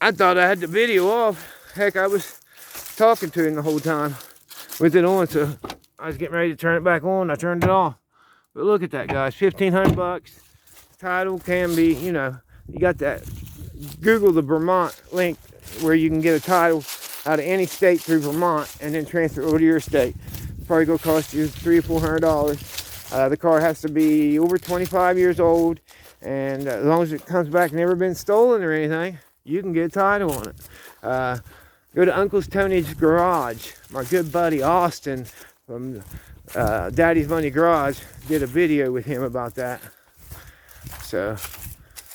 I thought I had the video off. Heck, I was talking to him the whole time with it on, so I was getting ready to turn it back on. I turned it off. But look at that, guys. 1,500 bucks. Title can be, you know, you got that. Google the Vermont link where you can get a title out of any state through Vermont and then transfer it over to your state. It's probably gonna cost you $300 or $400. The car has to be over 25 years old, and as long as it comes back never been stolen or anything, you can get a title on it. Go to Uncle Tony's Garage. My good buddy Austin from Daddy's Money Garage did a video with him about that. So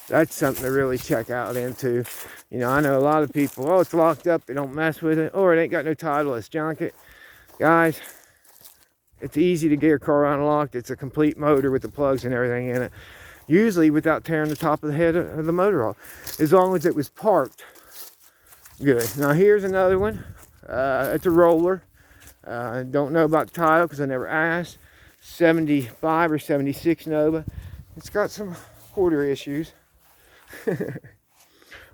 that's something to really check out into. You know, I know a lot of people, oh, it's locked up, they don't mess with it, or it ain't got no title, let's junk it. Guys, it's easy to get your car unlocked. It's a complete motor with the plugs and everything in it. Usually without tearing the top of the head of the motor off, as long as it was parked good. Now here's another one. It's a roller. I don't know about the title because I never asked. 75 or 76 Nova. It's got some quarter issues.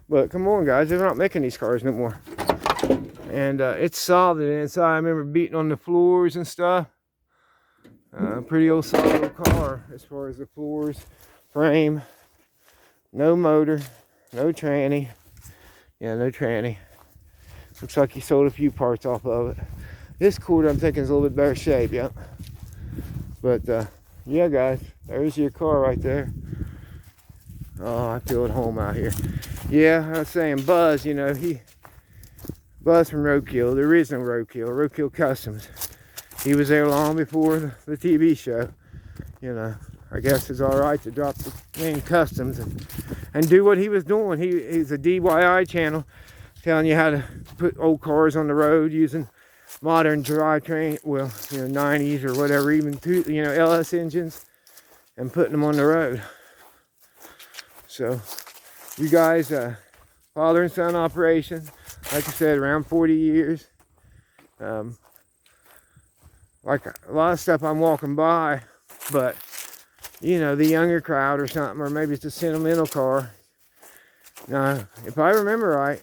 But come on, guys, they're not making these cars no more. And it's solid inside. I remember beating on the floors and stuff. Pretty old solid car as far as the floors, frame, no motor, no tranny. Yeah, no tranny. Looks like he sold a few parts off of it. This quarter I'm thinking is a little bit better shape, yeah. But yeah, guys, there's your car right there. Oh, I feel at home out here. Yeah, I was saying Buzz, you know, Buzz from Roadkill, the original Roadkill Customs. He was there long before the TV show. You know, I guess it's all right to drop the name Customs and do what he was doing. He's a DIY channel telling you how to put old cars on the road using modern drivetrain, well, you know, 90s or whatever, even you know, LS engines, and putting them on the road. So you guys, father and son operation, like I said, around 40 years. Like a lot of stuff I'm walking by, but you know, the younger crowd or something, or maybe it's a sentimental car. Now, if I remember right,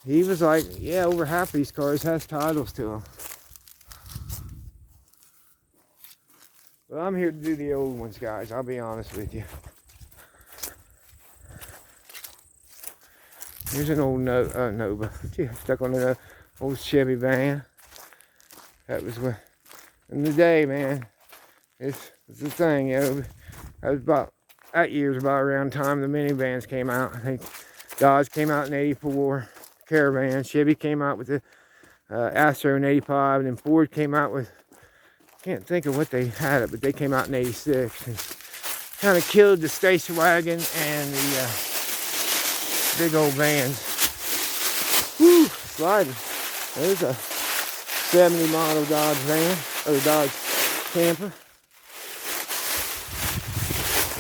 he was like, yeah, over half of these cars has titles to them. Well, I'm here to do the old ones, guys. I'll be honest with you. Here's an old Nova. Gee, stuck on an old Chevy van. That was when, in the day, man. It's the thing, you know. That year was about around the time the minivans came out. I think Dodge came out in '84, Caravan. Chevy came out with the Astro in '85, and then Ford came out with, can't think of what they had it, but they came out in '86 and kind of killed the station wagon and the big old vans. Woo, sliding. There's a 70 model Dodge van, or Dodge camper.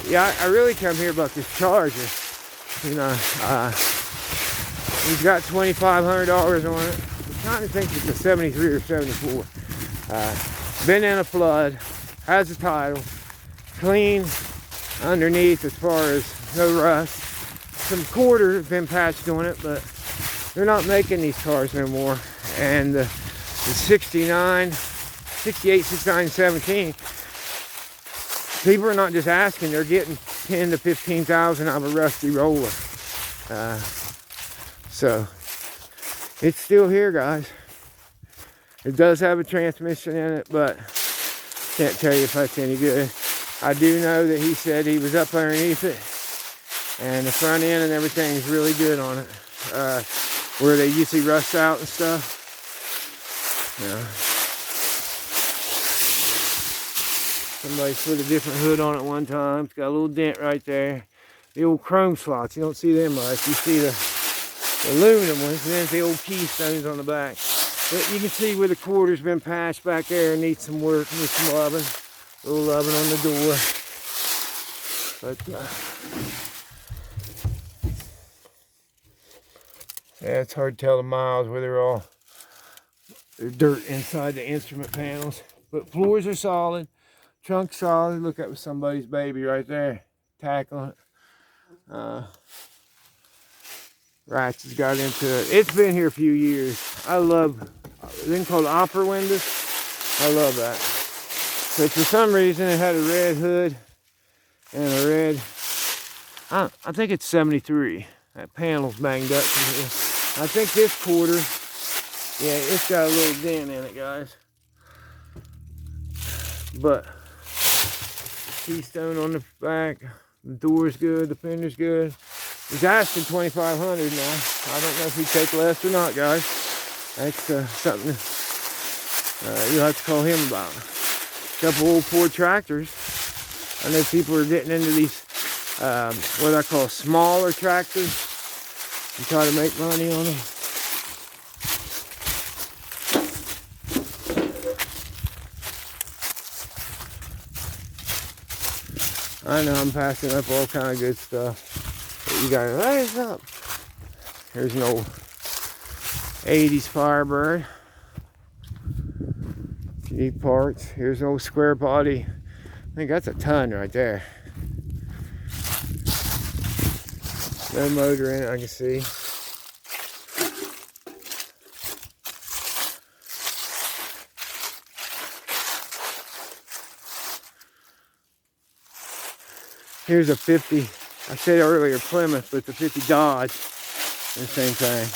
Yeah, I really come here about this Charger. You know, he's got $2,500 on it. I'm trying to think if it's a 73 or 74. Been in a flood, has a title, clean underneath as far as no rust. Some quarter have been patched on it, but they're not making these cars no more. And the 69, 68, 69, 17, people are not just asking, they're getting 10 to 15,000 out of a rusty roller. So it's still here, guys. It does have a transmission in it, but can't tell you if that's any good. I do know that he said he was up underneath it, and the front end and everything is really good on it. Where they usually rust out and stuff. Yeah. Somebody put a different hood on it one time. It's got a little dent right there. The old chrome slots, you don't see them much. You see the aluminum ones, and then the old keystones on the back. But you can see where the quarter's been patched back there. Needs some work, needs some loving. A little loving on the door. But yeah, it's hard to tell the miles where there's dirt inside the instrument panels. But floors are solid. Trunk solid. Look, that was somebody's baby right there. Tack on it. Rats has got into it. It's been here a few years. I love, thing called opera windows. I love that. But for some reason it had a red hood and a red, I think it's 73. That panel's banged up from here. I think this quarter, yeah, it's got a little dent in it, guys. But keystone on the back, the door's good, the fender's good. He's asking $2,500 now. I don't know if he'd take less or not, guys. That's something you'll have to call him about. A couple old Ford tractors. I know people are getting into these what I call smaller tractors and try to make money on them. I know I'm passing up all kind of good stuff. But you gotta raise up. Here's an old 80s Firebird. Cheap parts. Here's an old square body. I think that's a ton right there. No motor in it, I can see. Here's a 50, I said earlier Plymouth, but it's a 50 Dodge. The same thing.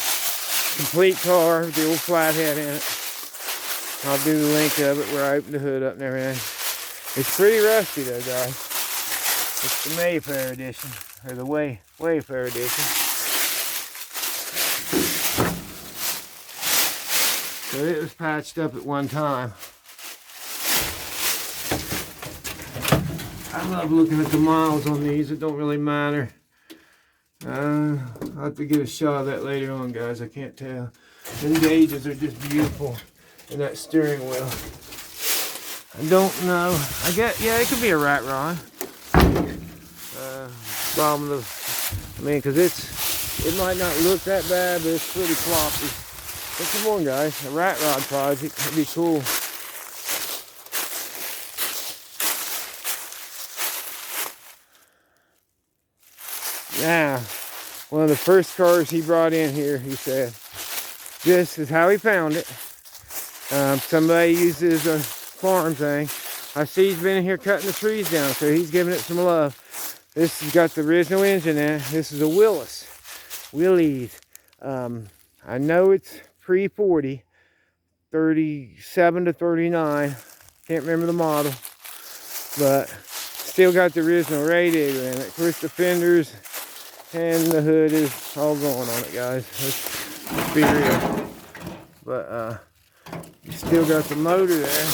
Complete car with the old flathead in it. I'll do the link of it where I opened the hood up and everything. It's pretty rusty though, guys. It's the Mayfair edition, or the Wayfair edition. So it was patched up at one time. I love looking at the miles on these. It don't really matter. I'll have to get a shot of that later on, guys. I can't tell. The gauges are just beautiful. And that steering wheel. I don't know. I guess, yeah, it could be a rat rod. Problem of, I mean, because it might not look that bad, but it's pretty floppy. But come on, guys. A rat rod project would be cool. Now, one of the first cars he brought in here, he said, this is how he found it. Somebody uses a farm thing. I see he's been in here cutting the trees down, so he's giving it some love. This has got the original engine in it. This is a Willys. I know it's pre-40, 37 to 39. Can't remember the model, but still got the original radiator in it. Of course, the fenders and the hood is all going on it, guys. Let's be real. But you still got the motor there.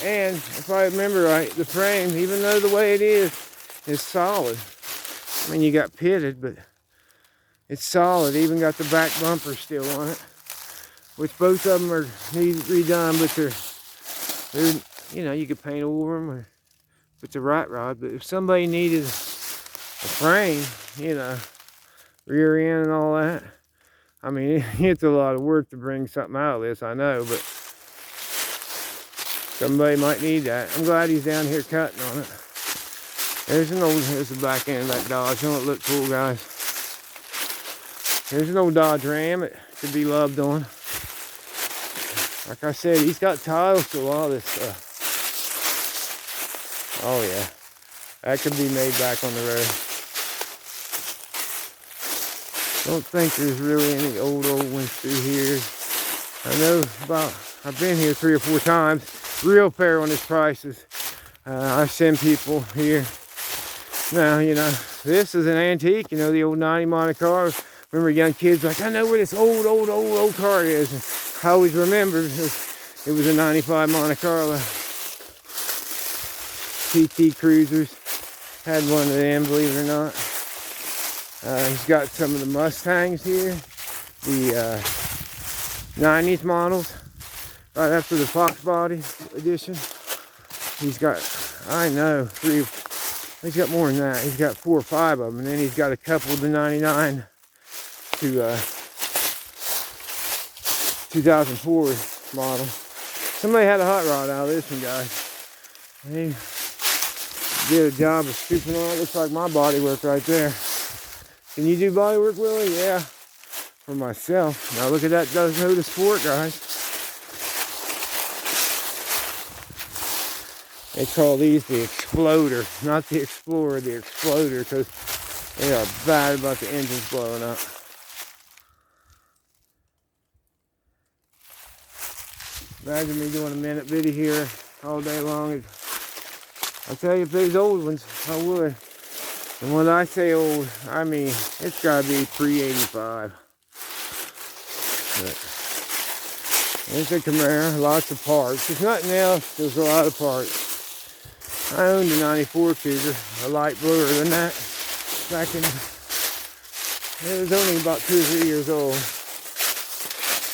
And if I remember right, the frame, even though the way it is solid. I mean, you got pitted, but it's solid. Even got the back bumper still on it, which both of them are need redone, but they're you know, you could paint over them, or if it's a rat rod. But if somebody needed a frame, you know, rear end and all that, I mean, it's a lot of work to bring something out of this, I know, but somebody might need that. I'm glad he's down here cutting on it. Here's the back end of that Dodge. Don't it look cool, guys? Here's an old Dodge Ram. It could be loved on. Like I said, he's got tiles to a lot of this stuff. Oh yeah, that could be made back on the road. Don't think there's really any old ones through here. I know I've been here 3 or 4 times. Real fair on his prices. I send people here. Now, you know, this is an antique, you know, the old 90 Monte Carlo. Remember young kids like, I know where this old car is. And I always remember it was a 95 Monte Carlo. PT Cruisers. Had one of them, believe it or not. He's got some of the Mustangs here. The 90s models. Right after the Fox Body edition. He's got, I know, he's got more than that. He's got 4 or 5 of them. And then he's got a couple of the 99 to 2004 model. Somebody had a hot rod out of this one, guys. He did a job of scooping on it. Looks like my body work right there. Can you do body work, Willie? Yeah, for myself. Now look at that Dakota Sport, guys. They call these the Exploder, not the Explorer, the Exploder, because they are bad about the engines blowing up. Imagine me doing a minute video here all day long. I'll tell you, if these old ones, I would. And when I say old, I mean, it's got to be pre-85. There's a Camaro, lots of parts. There's nothing else, there's a lot of parts. I owned a 94 Cougar, a light bluer than that. Back in, it was only about 2 or 3 years old.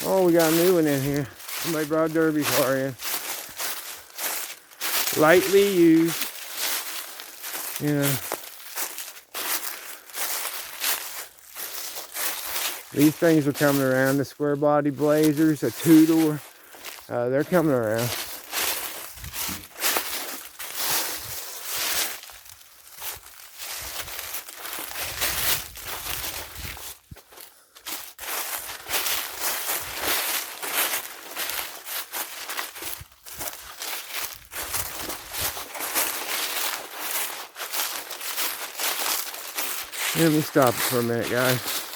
Oh, we got a new one in here. Somebody brought Derby's car in. Lightly used. You know. These things are coming around. The square body Blazers, a 2-door. They're coming around. Let me stop it for a minute, guys.